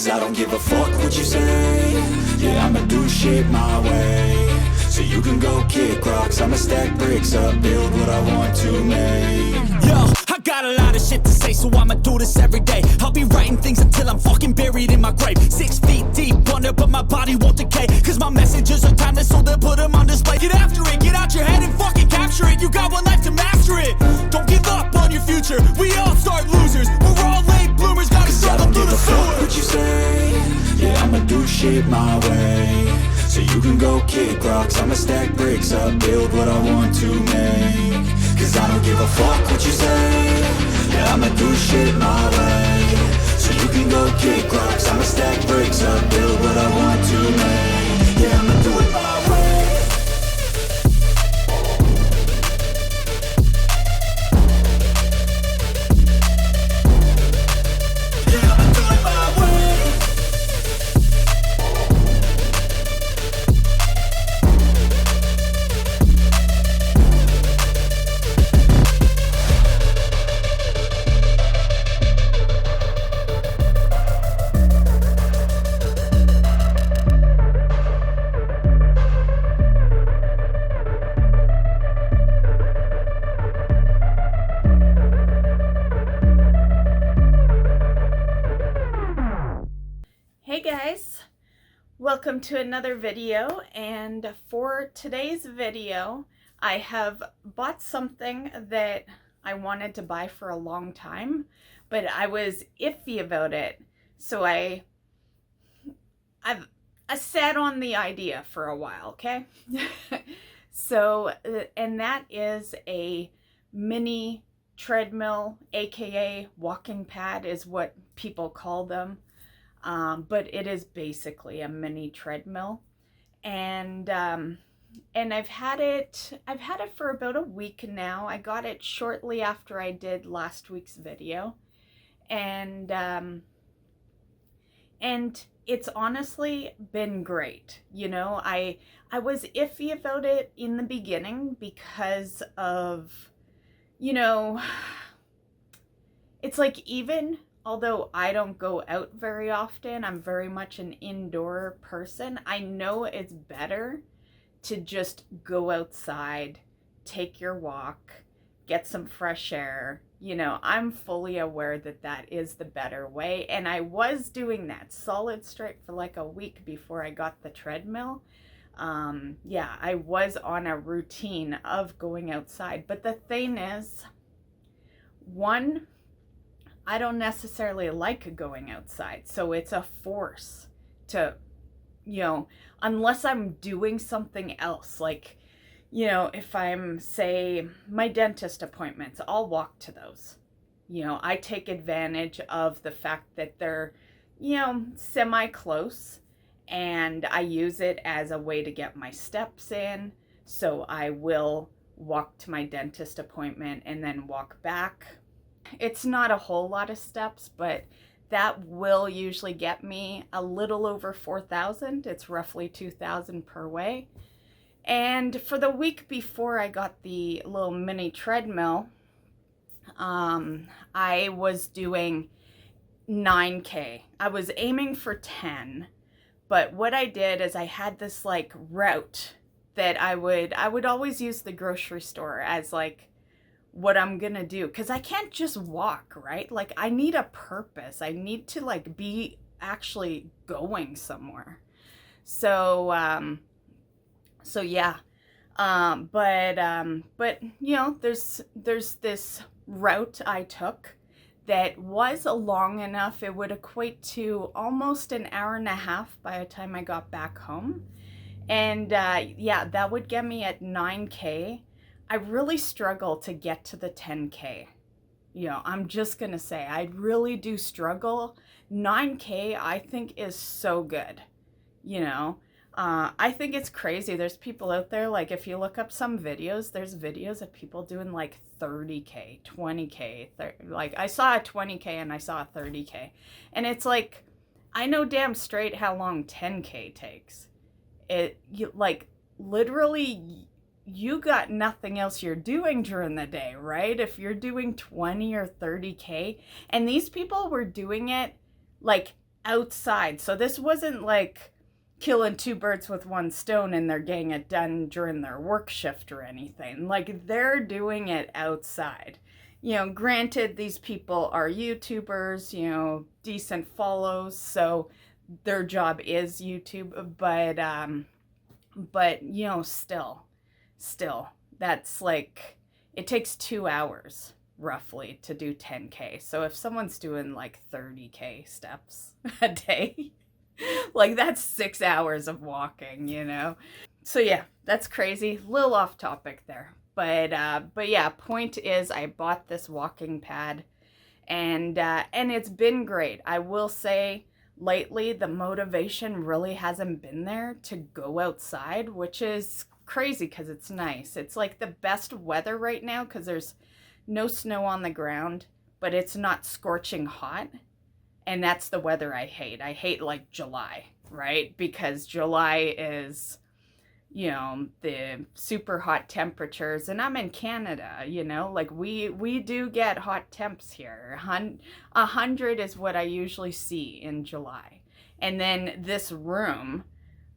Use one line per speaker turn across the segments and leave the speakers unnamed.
Cause I don't give a fuck what you say. Yeah, I'ma do shit my way. So you can go kick rocks, I'ma stack bricks up, build what I want to make.
Yo, I got a lot of shit to say, so I'ma do this every day. I'll be writing things until I'm fucking buried in my grave. 6 feet deep under, but my body won't decay. Cause my messages are timeless, so they'll put them on display. Get after it, get out your head and fucking capture it. You got one life to master it. Don't give up on your future, we all start losers. We're all late bloomers, gotta struggle through the sewer.
Fuck what you say. Yeah, I'ma do shit my way. So you can go kick rocks, I'ma stack bricks up, build what I want to make. Cause I don't give a fuck what you say. Yeah, I'ma do shit my way. So you can go kick rocks, I'ma stack bricks up, build what I want to make. Yeah, I'ma do it my way. Yeah, I'ma do it my way.
Hey guys, welcome to another video, and for today's video I have bought something that I wanted to buy for a long time, but I was iffy about it, so I sat on the idea for a while, okay? So, and that is a mini treadmill, aka walking pad is what people call them. But it is basically a mini treadmill, and I've had it for about a week now. I got it shortly after I did last week's video, and it's honestly been great. You know, I was iffy about it in the beginning because of, you know, it's like, even although I don't go out very often, I'm very much an indoor person, I know it's better to just go outside, take your walk, get some fresh air. You know, I'm fully aware that that is the better way, and I was doing that solid straight for like a week before I got the treadmill. Yeah, I was on a routine of going outside, but the thing is, one, I don't necessarily like going outside, so it's a force to, you know, unless I'm doing something else, like, you know, if I'm, say, my dentist appointments, I'll walk to those. You know, I take advantage of the fact that they're, you know, semi-close, and I use it as a way to get my steps in, so I will walk to my dentist appointment and then walk back. It's not a whole lot of steps, but that will usually get me a little over 4,000. It's roughly 2,000 per way. And for the week before I got the little mini treadmill, I was doing 9K. I was aiming for 10, but what I did is I had this like route that I would always use the grocery store as like what I'm gonna do, because I can't just walk, right? Like, I need a purpose. I need to like be actually going somewhere. So yeah, but you know, there's this route I took that was long enough. It would equate to almost an hour and a half by the time I got back home, and yeah, that would get me at 9K. I really struggle to get to the 10K. You know, I'm just gonna say, I really do struggle. 9K, I think, is so good. You know, I think it's crazy. There's people out there, like, if you look up some videos, there's videos of people doing like 30K, 20K. Like, I saw a 20K and I saw a 30K. And it's like, I know damn straight how long 10K takes. Like, literally, you got nothing else you're doing during the day, right? If you're doing 20 or 30K, and these people were doing it like outside. So this wasn't like killing two birds with one stone and they're getting it done during their work shift or anything. Like, they're doing it outside. You know, granted, these people are YouTubers, you know, decent follows, so their job is YouTube, but you know, still, that's like, it takes 2 hours roughly to do 10K. So if someone's doing like 30K steps a day, like, that's 6 hours of walking, you know? So yeah, that's crazy. Little off topic there. But yeah, point is, I bought this walking pad, and it's been great. I will say, lately the motivation really hasn't been there to go outside, which is crazy because it's nice. It's like the best weather right now because there's no snow on the ground, but it's not scorching hot. And that's the weather I hate. I hate like July, right? Because July is, you know, the super hot temperatures, and I'm in Canada, you know, like we do get hot temps here. 100 is what I usually see in July. And then this room,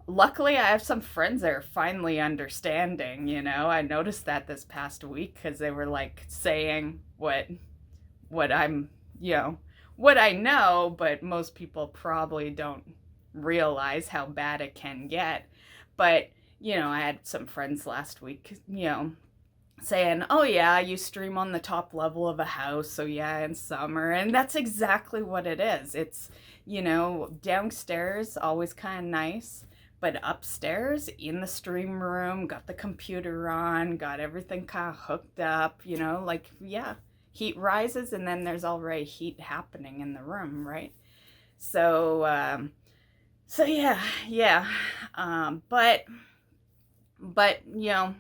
luckily I have some friends that are finally understanding, you know. I noticed that this past week because they were like saying what I'm, you know, what I know, but most people probably don't realize how bad it can get. But you know, I had some friends last week, you know, saying, oh yeah, you stream on the top level of a house, so yeah, in summer. And that's exactly what it is. It's, you know, downstairs, always kind of nice, but upstairs in the stream room, got the computer on, got everything kind of hooked up, you know, like, yeah, heat rises and then there's already heat happening in the room, right? So yeah. But, you know,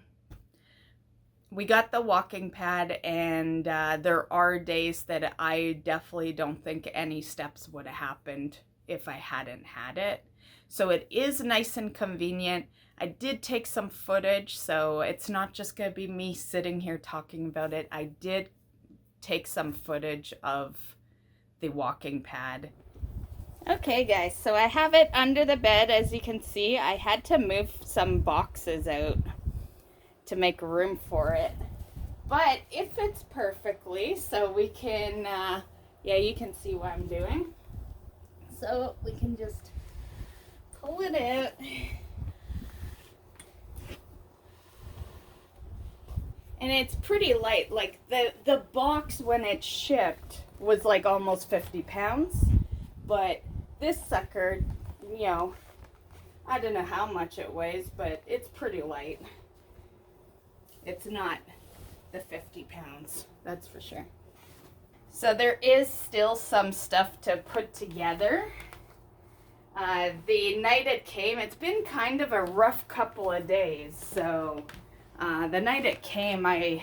we got the walking pad, and there are days that I definitely don't think any steps would have happened if I hadn't had it. So it is nice and convenient. I did take some footage, so it's not just going to be me sitting here talking about it. I did take some footage of the walking pad. Okay guys, so I have it under the bed. As you can see, I had to move some boxes out to make room for it, but it fits perfectly, so we can, yeah, you can see what I'm doing. So we can just pull it out. And it's pretty light. Like the box when it shipped was like almost 50 pounds, but this sucker, you know, I don't know how much it weighs, but it's pretty light. It's not the 50 pounds, that's for sure. So there is still some stuff to put together. The night it came, it's been kind of a rough couple of days. So the night it came, I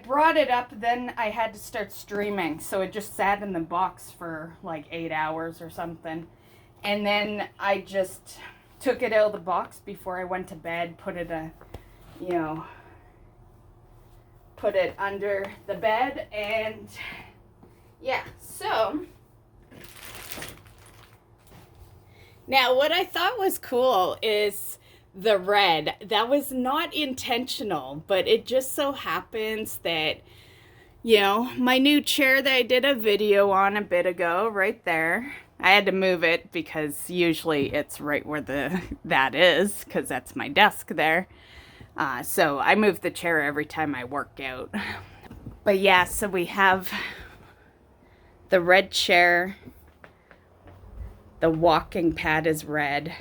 brought it up, then I had to start streaming, so it just sat in the box for like 8 hours or something. And then I just took it out of the box before I went to bed, put it under the bed, and yeah, so now what I thought was cool is the red. That was not intentional, but it just so happens that, you know, my new chair that I did a video on a bit ago, right there, I had to move it because usually it's right where that is, because that's my desk there. So I move the chair every time I work out. But yeah, so we have the red chair. The walking pad is red.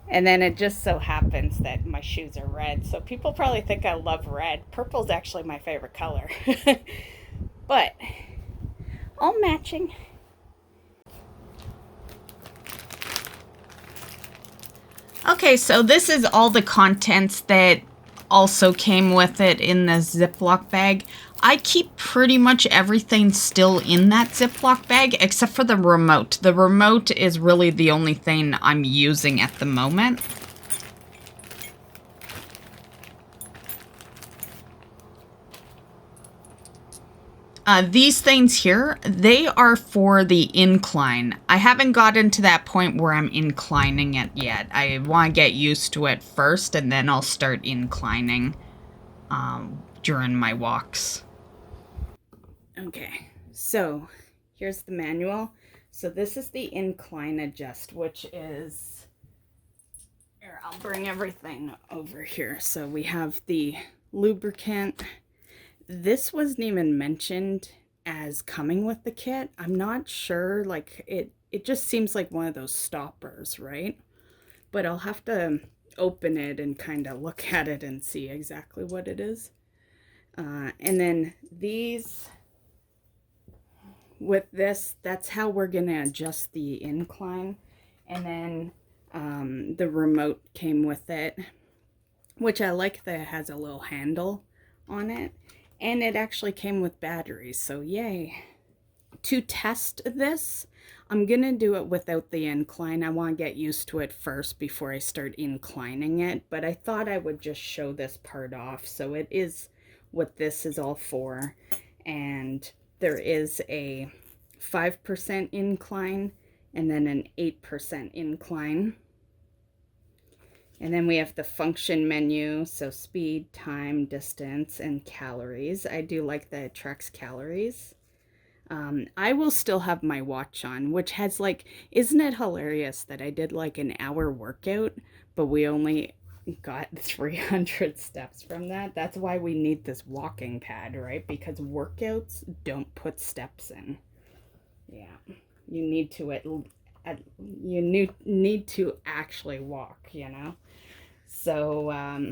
And then it just so happens that my shoes are red. So people probably think I love red. Purple's actually my favorite color. But all matching. Okay, so this is all the contents that also came with it in the Ziploc bag. I keep pretty much everything still in that Ziploc bag except for the remote. The remote is really the only thing I'm using at the moment. These things here, they are for the incline. I haven't gotten to that point where I'm inclining it yet. I want to get used to it first, and then I'll start inclining during my walks. Okay, so here's the manual. So this is the incline adjust, which is... Here, I'll bring everything over here. So we have the lubricant. This wasn't even mentioned as coming with the kit. I'm not sure, like it just seems like one of those stoppers, right? But I'll have to open it and kind of look at it and see exactly what it is. And then these, with this, that's how we're gonna adjust the incline. And then the remote came with it, which I like that it has a little handle on it. And it actually came with batteries, so yay. To test this, I'm gonna do it without the incline. I want to get used to it first before I start inclining it, but I thought I would just show this part off. So it is what this is all for, and there is a 5% incline and then an 8% incline. And then we have the function menu, so speed, time, distance, and calories. I do like that it tracks calories. I will still have my watch on, which has like, isn't it hilarious that I did like an hour workout, but we only got 300 steps from that? That's why we need this walking pad, right? Because workouts don't put steps in. Yeah, you need to need to actually walk, you know. So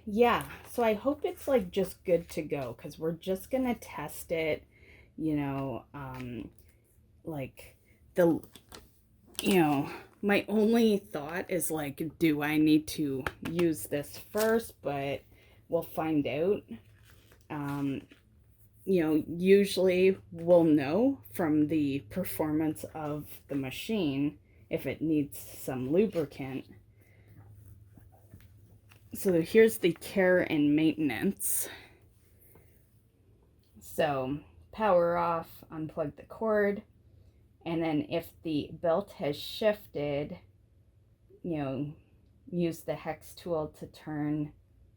yeah, so I hope it's like just good to go, because we're just gonna test it, you know. Like the, you know, my only thought is like, do I need to use this first? But we'll find out. You know, usually we'll know from the performance of the machine if it needs some lubricant. So here's the care and maintenance. So power off, unplug the cord, and then if the belt has shifted, you know, use the hex tool to turn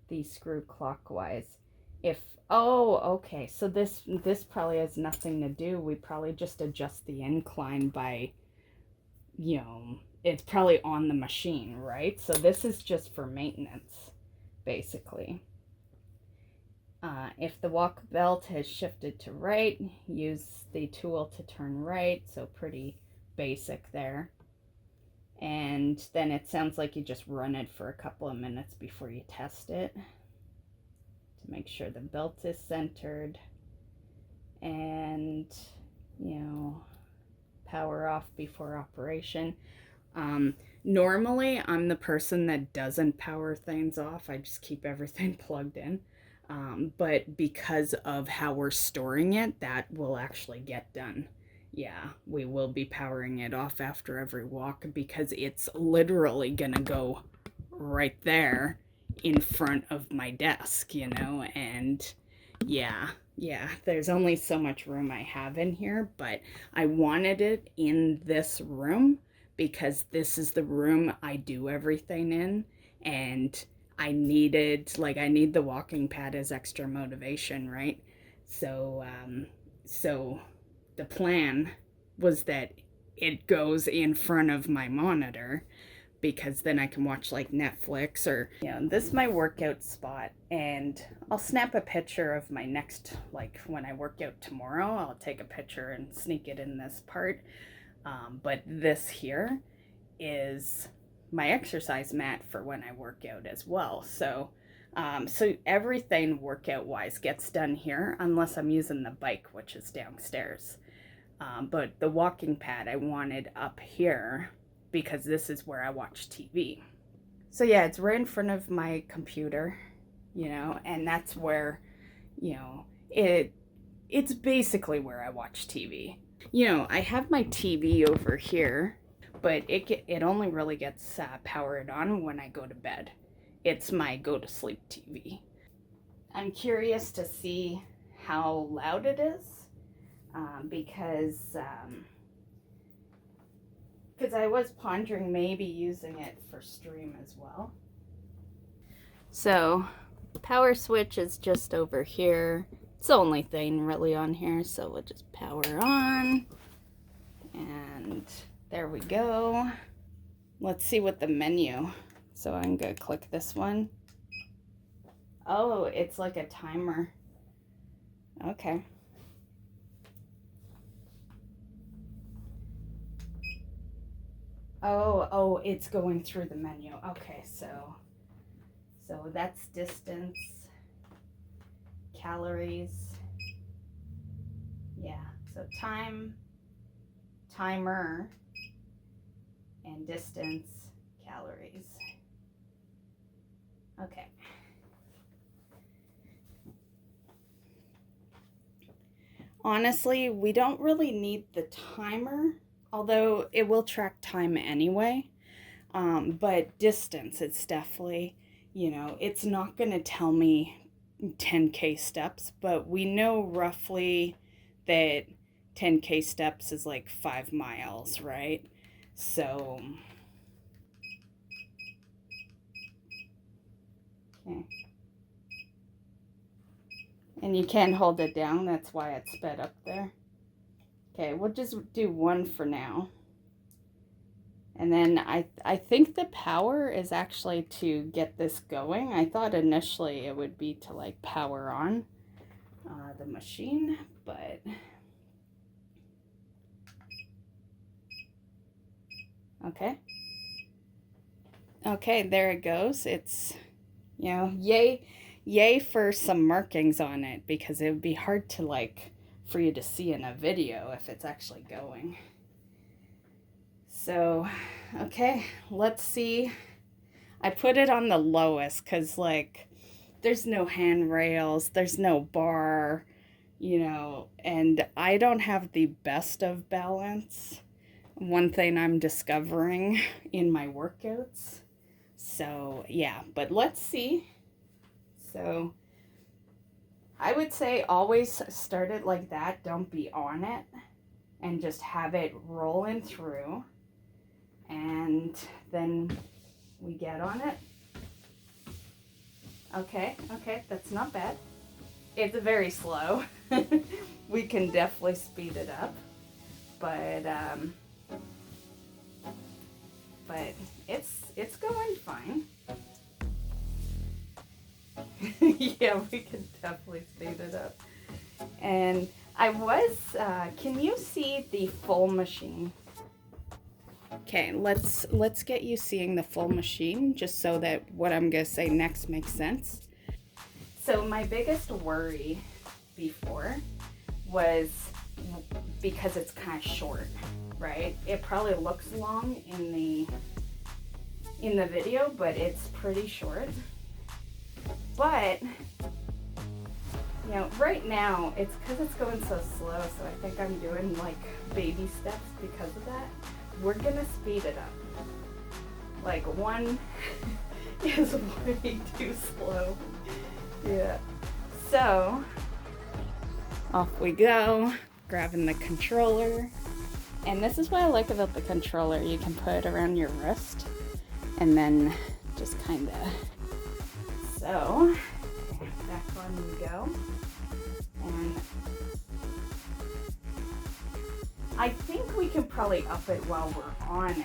the screw clockwise. If, oh, okay, so this probably has nothing to do. We probably just adjust the incline by, you know, it's probably on the machine, right? So this is just for maintenance, basically. If the walk belt has shifted to right, use the tool to turn right. So pretty basic there. And then it sounds like you just run it for a couple of minutes before you test it to make sure the belt is centered. And, you know, power off before operation. Normally I'm the person that doesn't power things off. I just keep everything plugged in. But because of how we're storing it, that will actually get done. Yeah, we will be powering it off after every walk, because it's literally gonna go right there in front of my desk, you know. And yeah, there's only so much room I have in here, but I wanted it in this room because this is the room I do everything in, and I needed, like, I need the walking pad as extra motivation, right? So so the plan was that it goes in front of my monitor, because then I can watch like Netflix or, you know, this is my workout spot. And I'll snap a picture of my next, like when I work out tomorrow, I'll take a picture and sneak it in this part. But this here is my exercise mat for when I work out as well. So so everything workout wise gets done here, unless I'm using the bike, which is downstairs. But the walking pad I wanted up here because this is where I watch TV. So yeah, it's right in front of my computer, you know, and that's where, you know, it's basically where I watch TV. You know, I have my TV over here, but it only really gets powered on when I go to bed. It's my go to sleep TV. I'm curious to see how loud it is, because I was pondering maybe using it for stream as well. So power switch is just over here. It's the only thing really on here, so we'll just power on, and there we go. Let's see what the menu. So I'm gonna click this one. Oh, it's like a timer. Okay. Oh, it's going through the menu. Okay, so that's distance, calories. Yeah, so time, timer, and distance, calories. Okay. Honestly, we don't really need the timer, although it will track time anyway. But distance, it's definitely, you know, it's not going to tell me 10K steps, but we know roughly that 10K steps is like 5 miles, right? So, okay. And you can't hold it down, that's why it's sped up there. Okay, we'll just do 1 for now. And then I think the power is actually to get this going. I thought initially it would be to like power on the machine, but okay. Okay, there it goes. It's, you know, yay for some markings on it, because it would be hard to like for you to see in a video if it's actually going. So, okay, let's see. I put it on the lowest because, like, there's no handrails, there's no bar, you know, and I don't have the best of balance. One thing I'm discovering in my workouts. So, yeah, but let's see. So, I would say always start it like that. Don't be on it, and just have it rolling through. And then we get on it. Okay, that's not bad. It's very slow. We can definitely speed it up, but it's going fine. Yeah, we can definitely speed it up. And I was, can you see the full machine? Okay, let's get you seeing the full machine, just so that what I'm gonna say next makes sense. So my biggest worry before was because it's kind of short, right? It probably looks long in the video, but it's pretty short. But you know, right now it's because it's going so slow, so I think I'm doing like baby steps because of that. We're gonna speed it up. Like 1 is way too slow. Yeah. So off we go, grabbing the controller. And this is what I like about the controller. You can put it around your wrist and then just kind of. So back on we go. And I think we can probably up it while we're on it.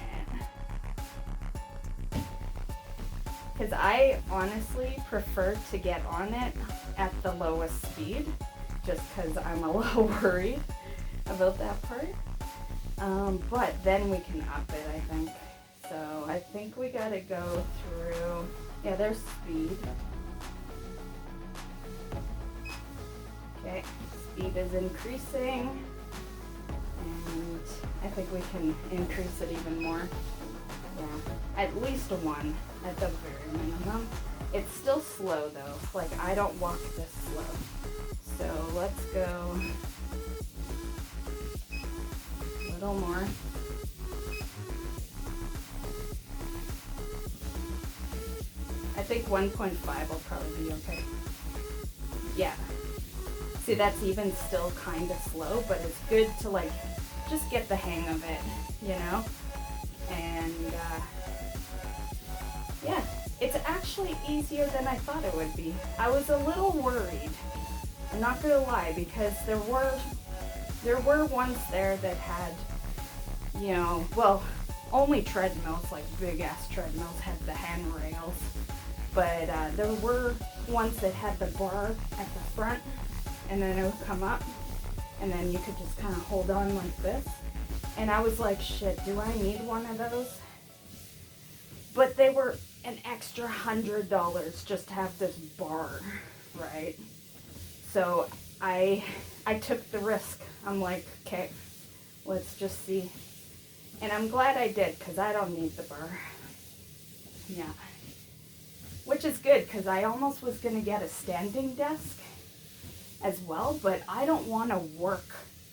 Because I honestly prefer to get on it at the lowest speed, just because I'm a little worried about that part. But then we can up it, I think. So I think we gotta go through, yeah, there's speed. Okay, speed is increasing. And I think we can increase it even more. Yeah, at least 1 at the very minimum. It's still slow though. Like, I don't walk this slow. So let's go a little more. I think 1.5 will probably be okay. Yeah. See, that's even still kind of slow, but it's good to like just get the hang of it, you know? And yeah, it's actually easier than I thought it would be. I was a little worried, I'm not gonna lie, because there were ones there that had, you know, well, only treadmills, like big ass treadmills, had the handrails, but there were ones that had the bar at the front, and then it would come up, and then you could just kind of hold on like this. And I was like, shit, do I need one of those? But they were an extra $100 just to have this bar, right? So I took the risk. I'm like, okay, let's just see. And I'm glad I did, because I don't need the bar. Yeah. Which is good, because I almost was going to get a standing desk as well, but I don't want to work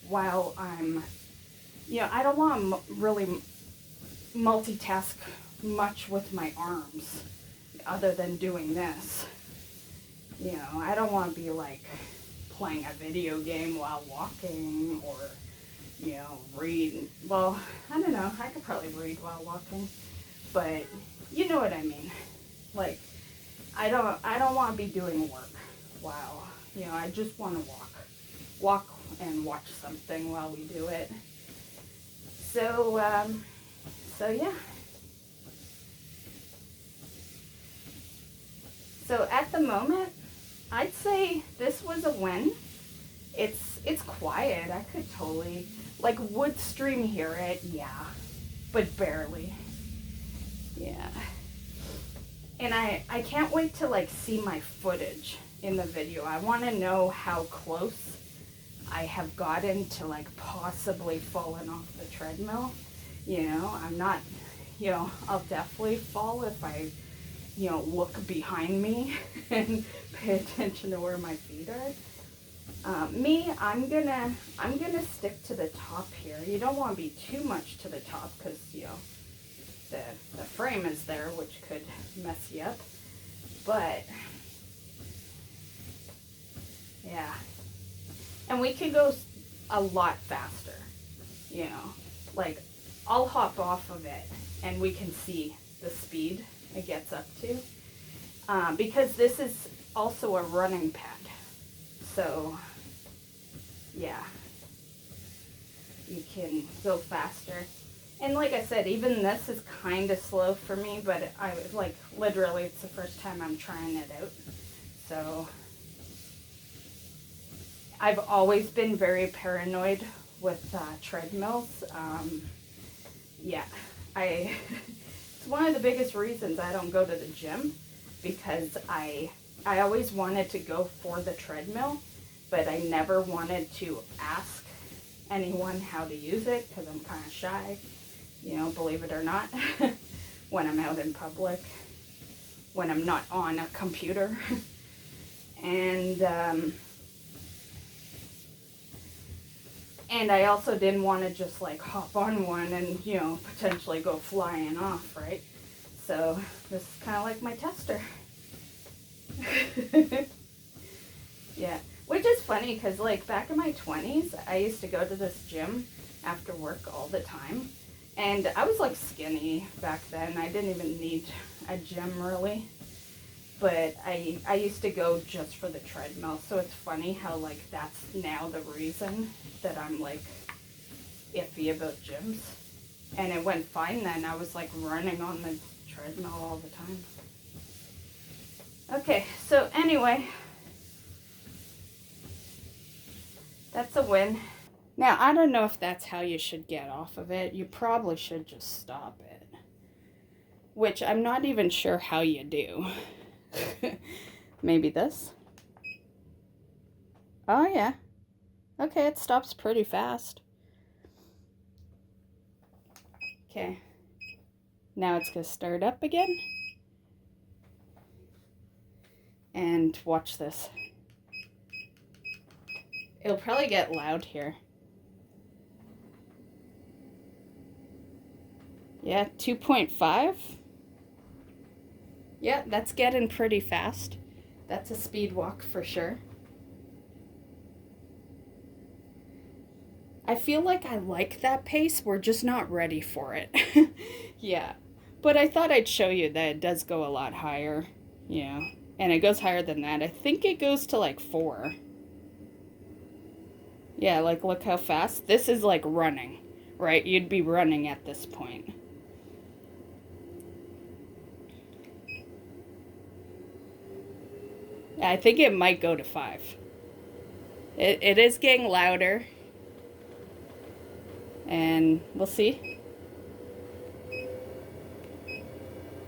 while I'm, you know, I don't want to really multitask much with my arms other than doing this. You know, I don't want to be like playing a video game while walking, or, you know, read. Well, I don't know, I could probably read while walking, but you know what I mean. Like, I don't want to be doing work while, you know, I just want to walk and watch something while we do it. So yeah. So at the moment, I'd say this was a win. It's quiet. I could totally, like, would stream hear it, yeah, but barely. Yeah. And I can't wait to like see my footage in the video. I want to know how close I have gotten to like possibly falling off the treadmill. You know, I'm not, you know, I'll definitely fall if I, you know, look behind me and pay attention to where my feet are. I'm gonna stick to the top here. You don't want to be too much to the top, because, you know, the frame is there, which could mess you up. But yeah, and we could go a lot faster, you know, like I'll hop off of it and we can see the speed it gets up to, because this is also a running pad. So yeah, you can go faster. And like I said, even this is kind of slow for me, but I was like, literally, it's the first time I'm trying it out. So I've always been very paranoid with treadmills. Yeah, it's one of the biggest reasons I don't go to the gym, because I always wanted to go for the treadmill, but I never wanted to ask anyone how to use it, because I'm kind of shy. You know, believe it or not, when I'm out in public, when I'm not on a computer. And I also didn't want to just like hop on one and, you know, potentially go flying off, right? So this is kind of like my tester. Yeah, which is funny, because like back in my 20s, I used to go to this gym after work all the time. And I was like skinny back then. I didn't even need a gym really. But I used to go just for the treadmill. So it's funny how like that's now the reason that I'm like iffy about gyms. And it went fine then. I was like running on the treadmill all the time. Okay, so anyway, that's a win. Now, I don't know if that's how you should get off of it. You probably should just stop it. Which I'm not even sure how you do. Maybe this? Oh, yeah. Okay, it stops pretty fast. Okay. Now it's going to start up again. And watch this. It'll probably get loud here. Yeah, 2.5. Yeah, that's getting pretty fast. That's a speed walk for sure. I feel like I like that pace. We're just not ready for it. Yeah. But I thought I'd show you that it does go a lot higher. Yeah. And it goes higher than that. I think it goes to like 4. Yeah, like look how fast. This is like running, right? You'd be running at this point. I think it might go to 5. It is getting louder. And we'll see.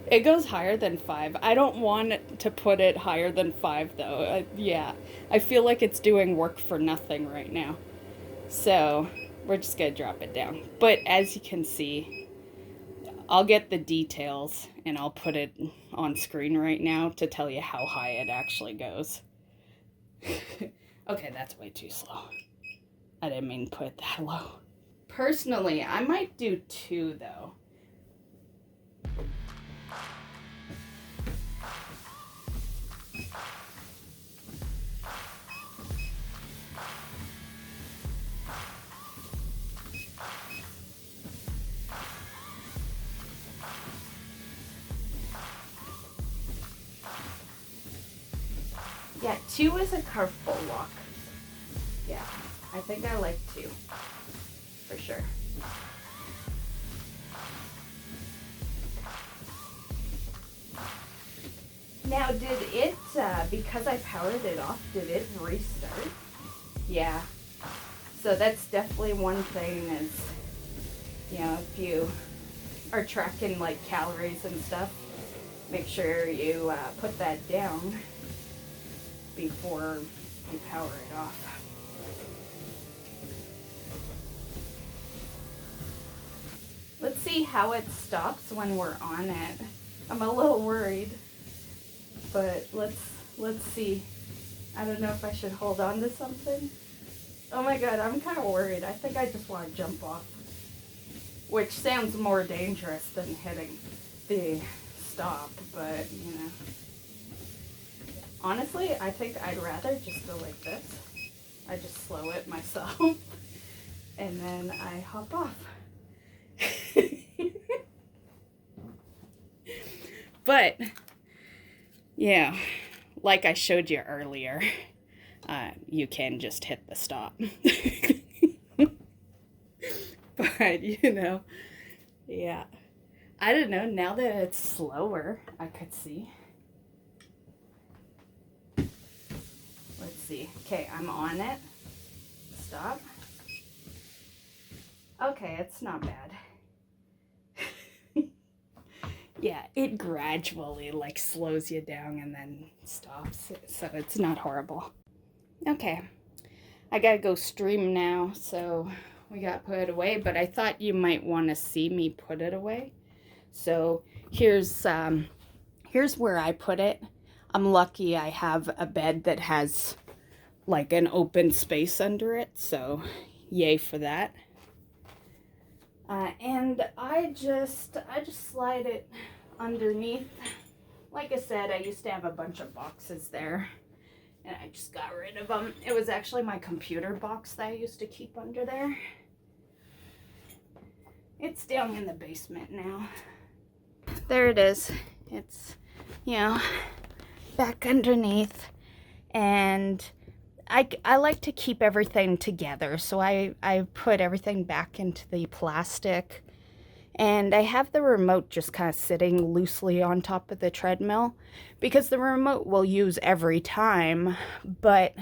It goes higher than 5. I don't want to put it higher than 5 though. Yeah, I feel like it's doing work for nothing right now. So we're just gonna drop it down. But as you can see, I'll get the details and I'll put it on screen right now to tell you how high it actually goes. Okay, that's way too slow. I didn't mean to put it that low. Personally, I might do 2 though. Yeah, 2 is a careful walk. Yeah, I think I like 2. For sure. Now, did it, because I powered it off, did it restart? Yeah. So that's definitely one thing is, you know, if you are tracking like calories and stuff, make sure you put that down before you power it off. Let's see how it stops when we're on it. I'm a little worried, but let's see. I don't know if I should hold on to something. Oh my god, I'm kind of worried. I think I just want to jump off, which sounds more dangerous than hitting the stop, but you know. Honestly, I think I'd rather just go like this. I just slow it myself and then I hop off. But yeah, like I showed you earlier, you can just hit the stop. But you know, yeah, I don't know, now that it's slower I could see. Let's see. Okay, I'm on it. Stop. Okay, it's not bad. Yeah, it gradually like slows you down and then stops, so it's not horrible. Okay, I gotta go stream now, so we gotta put it away, but I thought you might want to see me put it away. So here's where I put it. I'm lucky I have a bed that has like an open space under it, so yay for that. And I just slide it underneath. Like I said, I used to have a bunch of boxes there and I just got rid of them. It was actually my computer box that I used to keep under there. It's down in the basement now. There it is. It's, you know, back underneath. And I like to keep everything together, so I put everything back into the plastic, and I have the remote just kind of sitting loosely on top of the treadmill because the remote we'll use every time, but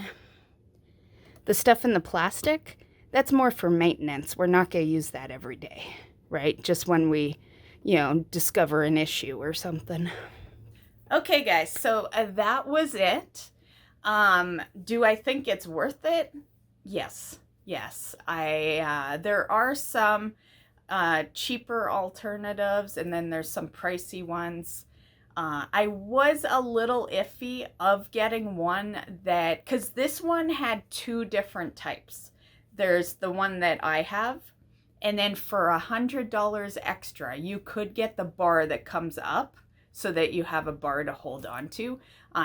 the stuff in the plastic, that's more for maintenance. We're not going to use that every day, right? Just when we, you know, discover an issue or something. Okay, guys, so that was it. Do I think it's worth it? Yes. There are some cheaper alternatives, and then there's some pricey ones. I was a little iffy of getting one that, because this one had 2 different types. There's the one that I have, and then for $100 extra, you could get the bar that comes up so that you have a bar to hold on to.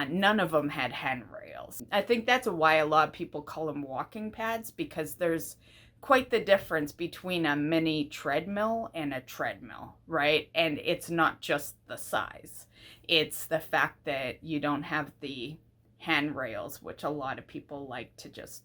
None of them had handrails. I think that's why a lot of people call them walking pads, because there's quite the difference between a mini treadmill and a treadmill, right? And it's not just the size. It's the fact that you don't have the handrails, which a lot of people like to just,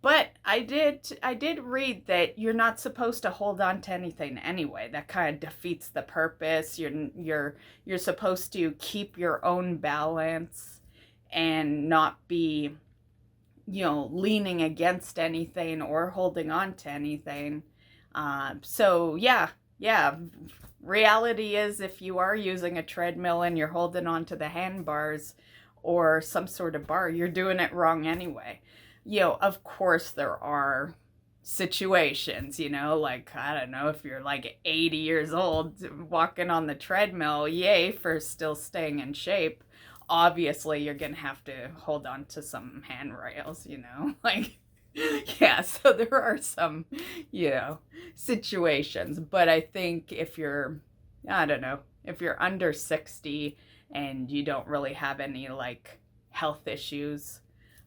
But I did read that you're not supposed to hold on to anything anyway. That kind of defeats the purpose. You're supposed to keep your own balance and not be, leaning against anything or holding on to anything. So yeah. Reality is, if you are using a treadmill and you're holding on to the handbars or some sort of bar, you're doing it wrong anyway. Of course there are situations, like, I don't know, if you're like 80 years old walking on the treadmill, yay for still staying in shape. Obviously you're gonna have to hold on to some handrails, like, yeah, so there are some, situations. But I think if you're, I don't know, if you're under 60 and you don't really have any like health issues,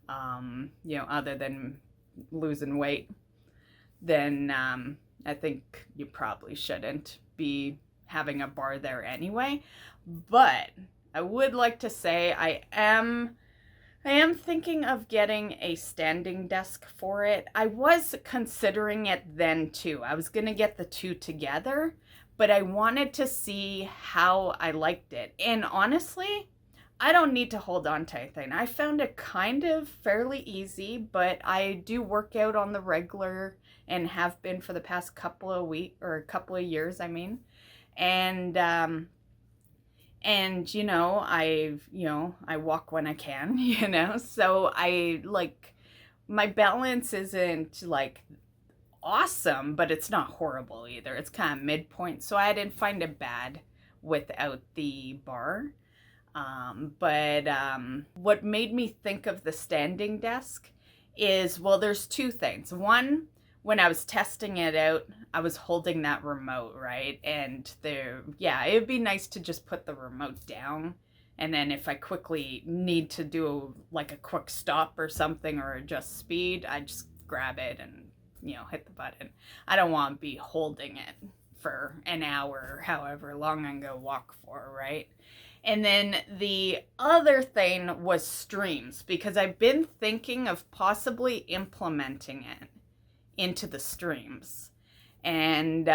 other than losing weight, then I think you probably shouldn't be having a bar there anyway. But I would like to say I am thinking of getting a standing desk for it. I was considering it then too. I was going to get the two together, but I wanted to see how I liked it. And honestly, I don't need to hold on to anything. I found it kind of fairly easy, but I do work out on the regular and have been for the past couple of years, I mean. And I walk when I can, so my balance isn't like awesome, but it's not horrible either. It's kind of midpoint, so I didn't find it bad without the bar. But what made me think of the standing desk is, well, there's two things. One, when I was testing it out, I was holding that remote, right? And it'd be nice to just put the remote down. And then if I quickly need to do like a quick stop or something or adjust speed, I just grab it and, hit the button. I don't want to be holding it for an hour or however long I'm going to walk for, right? And then the other thing was streams, because I've been thinking of possibly implementing it into the streams. And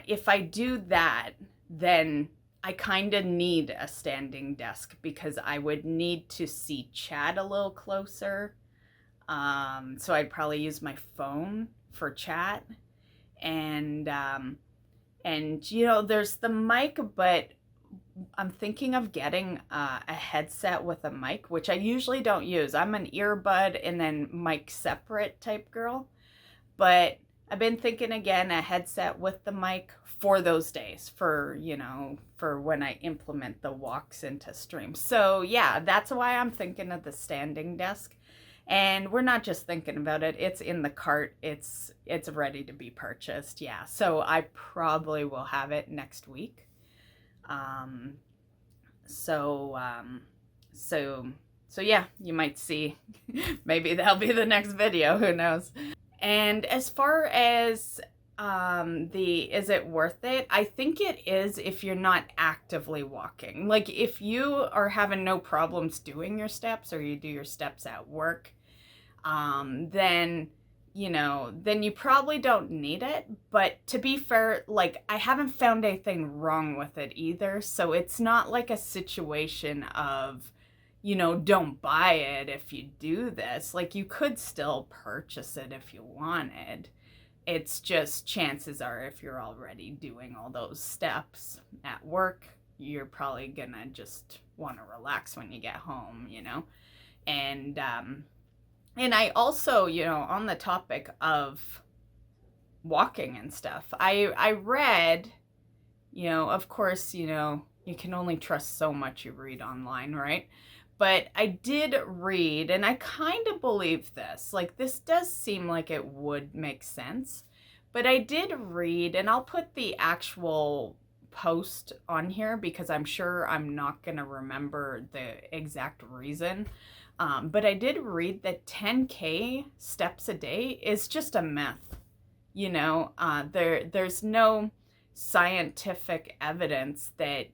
if I do that, then I kind of need a standing desk, because I would need to see chat a little closer. So I'd probably use my phone for chat. And there's the mic, but I'm thinking of getting a headset with a mic, which I usually don't use. I'm an earbud and then mic separate type girl. But I've been thinking again, a headset with the mic for those days, for when I implement the walks into streams. So yeah, that's why I'm thinking of the standing desk. And we're not just thinking about it, it's in the cart, it's ready to be purchased. Yeah, so I probably will have it next week. So yeah, you might see, maybe that'll be the next video, who knows. And as far as is it worth it? I think it is if you're not actively walking. Like if you are having no problems doing your steps, or you do your steps at work, then you probably don't need it. But to be fair, like, I haven't found anything wrong with it either. So it's not like a situation of, don't buy it if you do this. Like, you could still purchase it if you wanted. It's just, chances are, if you're already doing all those steps at work, you're probably gonna just want to relax when you get home, And I also, on the topic of walking and stuff, I read, of course, you can only trust so much you read online, right? But I did read, and I kind of believe this. Like, this does seem like it would make sense. But I did read, and I'll put the actual post on here because I'm sure I'm not going to remember the exact reason. But I did read that 10K steps a day is just a myth. You know, there's no scientific evidence that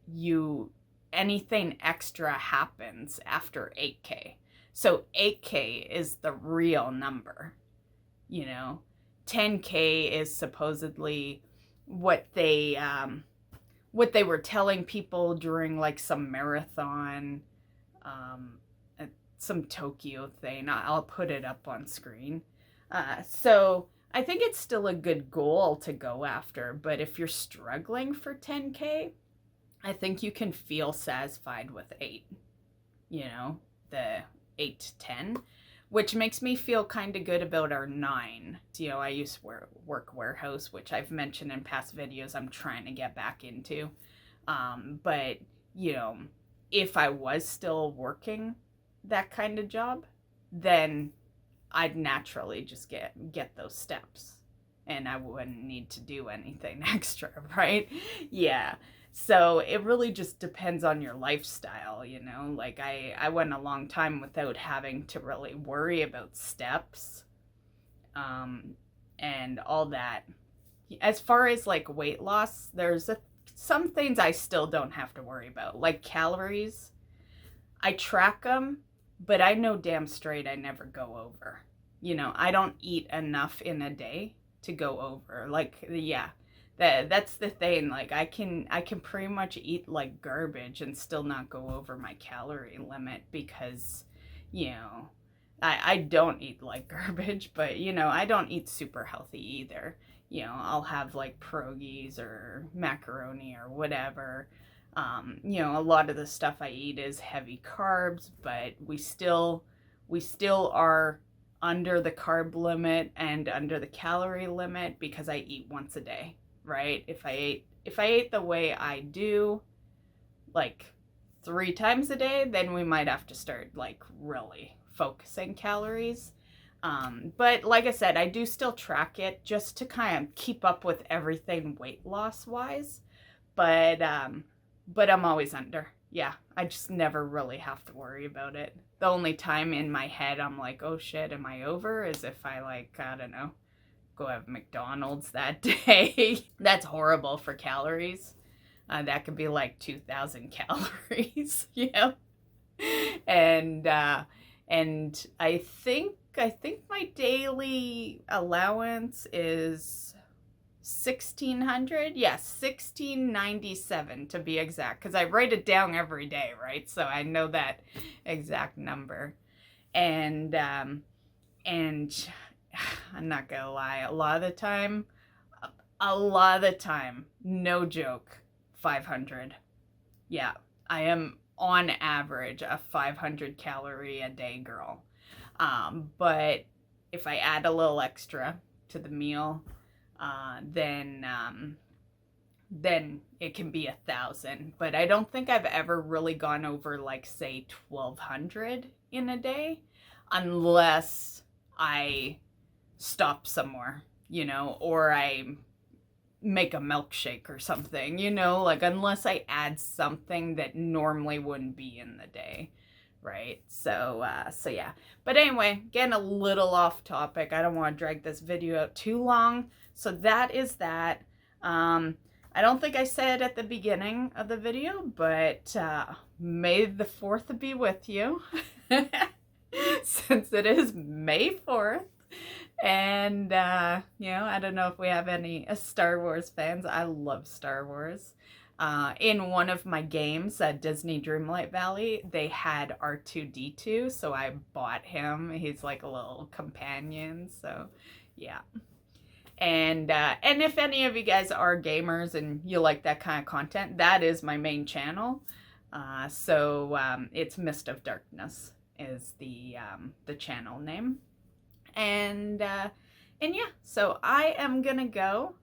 anything extra happens after 8K. So 8K is the real number, you know. 10K is supposedly what they were telling people during like some marathon, some Tokyo thing. I'll put it up on screen. So I think it's still a good goal to go after, but if you're struggling for 10K, I think you can feel satisfied with 8, you know, the 8 to 10, which makes me feel kind of good about our 9. You know, I used to work warehouse, which I've mentioned in past videos I'm trying to get back into. But, you know, if I was still working that kind of job, then I'd naturally just get those steps and I wouldn't need to do anything extra, right? Yeah. So it really just depends on your lifestyle, you know? Like I went a long time without having to really worry about steps, and all that. As far as like weight loss, there's some things I still don't have to worry about, like calories. I track them, but I know damn straight I never go over. You know, I don't eat enough in a day to go over. Like, yeah, that's the thing. Like, I can pretty much eat like garbage and still not go over my calorie limit because, you know, I don't eat like garbage, but, you know, I don't eat super healthy either. You know, I'll have like pierogies or macaroni or whatever. You know, a lot of the stuff I eat is heavy carbs, but we still are under the carb limit and under the calorie limit because I eat once a day, right? If I ate the way I do, like 3 times a day, then we might have to start like really focusing calories. But like I said, I do still track it just to kind of keep up with everything weight loss wise. But I'm always under. Yeah, I just never really have to worry about it. The only time in my head I'm like, oh shit, am I over? Is if I like, I don't know, go have McDonald's that day. That's horrible for calories. That could be like 2,000 calories, you know? And I think my daily allowance is 1,600. Yes, 1,697 to be exact, because I write it down every day, right? So I know that exact number. And I'm not gonna lie, a lot of the time, no joke, 500. Yeah, I am on average a 500 calorie a day girl. But if I add a little extra to the meal, then it can be 1,000. But I don't think I've ever really gone over like say 1,200 in a day, unless I stop somewhere, you know, or I make a milkshake or something, you know, like unless I add something that normally wouldn't be in the day. Right. So yeah. But anyway, getting a little off topic. I don't want to drag this video out too long. So that is that. I don't think I said at the beginning of the video, but May the 4th be with you. Since it is May 4th. And, you know, I don't know if we have any Star Wars fans. I love Star Wars. In one of my games at Disney Dreamlight Valley, they had R2-D2, so I bought him. He's like a little companion, so yeah. And if any of you guys are gamers and you like that kind of content, that is my main channel. So it's Mist of Darkness is the channel name. And yeah, so I am gonna go.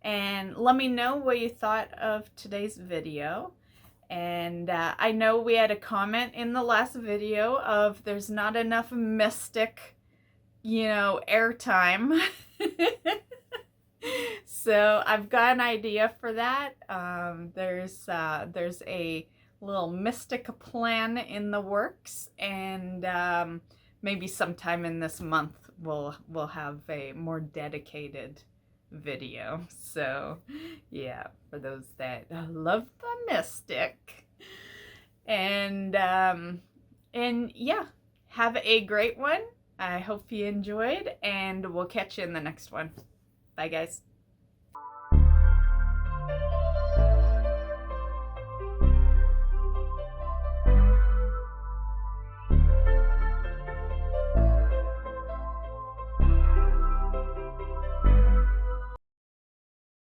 And let me know what you thought of today's video. And I know we had a comment in the last video of there's not enough mystic, you know, airtime. So I've got an idea for that. There's a little mystic plan in the works, and maybe sometime in this month we'll have a more dedicated video. So yeah, for those that love the mystic. And yeah, have a great one. I hope you enjoyed, and we'll catch you in the next one. Bye guys.